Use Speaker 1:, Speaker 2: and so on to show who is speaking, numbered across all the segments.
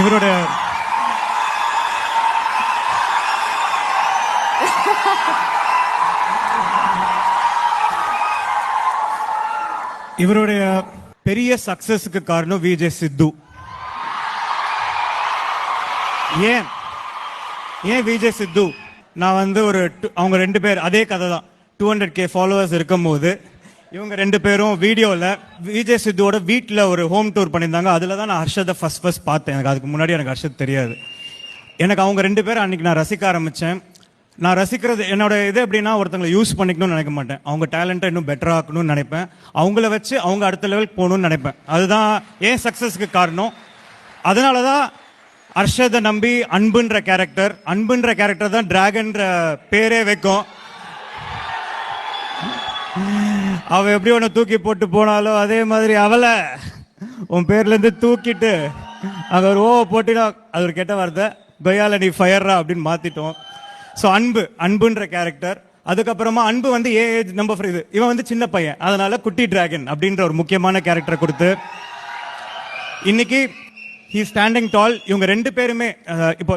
Speaker 1: இவருடைய இவருடைய பெரிய சக்சஸ்க்கு காரணம் விஜய் சித்து. ஏன் விஜய் சித்து? நான் வந்து அவங்க ரெண்டு பேர் அதே கதை தான். 200K ஃபாலோவர்ஸ் இருக்கும் போது இவங்க ரெண்டு பேரும் வீடியோவில் விஜய் சித்துவோட வீட்டில் ஒரு ஹோம் டூர் பண்ணியிருந்தாங்க. அதில் தான் நான் ஹர்ஷத்தை ஃபர்ஸ்ட் பார்த்தேன். எனக்கு அதுக்கு முன்னாடி எனக்கு ஹர்ஷத் தெரியாது. எனக்கு அவங்க ரெண்டு பேரும் அன்னைக்கு நான் ரசிக்க ஆரம்பித்தேன். நான் ரசிக்கிறது என்னோட இது எப்படின்னா, ஒருத்தங்களை யூஸ் பண்ணிக்கணும்னு நினைக்க மாட்டேன். அவங்க டேலண்ட்டை இன்னும் பெட்டர் ஆக்கணும்னு நினைப்பேன். அவங்கள வச்சு அவங்க அடுத்த லெவலுக்கு போகணும்னு நினைப்பேன். அதுதான் ஏன் சக்ஸஸ்க்கு காரணம். அதனால தான் ஹர்ஷத்தை நம்பி அன்புன்ற கேரக்டர் தான் டிராகன்ற பேரே வைக்கும். அவ எப்படி ஒன்று தூக்கி போட்டு போனாலோ அதே மாதிரி அவளை உன் பேர்லேருந்து தூக்கிட்டு அங்கே ஒரு போட்டினா அது ஒரு கெட்ட வார்த்தை, கொய்யால நீ ஃபயர்ரா அப்படின்னு மாற்றிட்டோம். So அன்புன்ற character. அதுக்கப்புறமா அன்பு வந்து ஏஜ் நம்பர் இது, இவன் வந்து சின்ன பையன், அதனால குட்டி டிராகன் அப்படின்ற ஒரு முக்கியமான கேரக்டரை கொடுத்து இன்னைக்கு ஹீ ஸ்டாண்டிங் டால். இவங்க ரெண்டு பேருமே இப்போ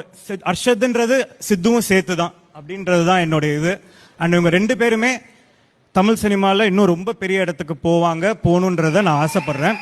Speaker 1: ஹர்ஷத்ன்றது சித்துவும் சேர்த்து தான் அப்படின்றது தான் என்னுடைய இது. அண்ட் இவங்க ரெண்டு பேருமே தமிழ் சினிமாவில் இன்னும் ரொம்ப பெரிய இடத்துக்கு போகணுன்றதை நான் ஆசைப்படுறேன்.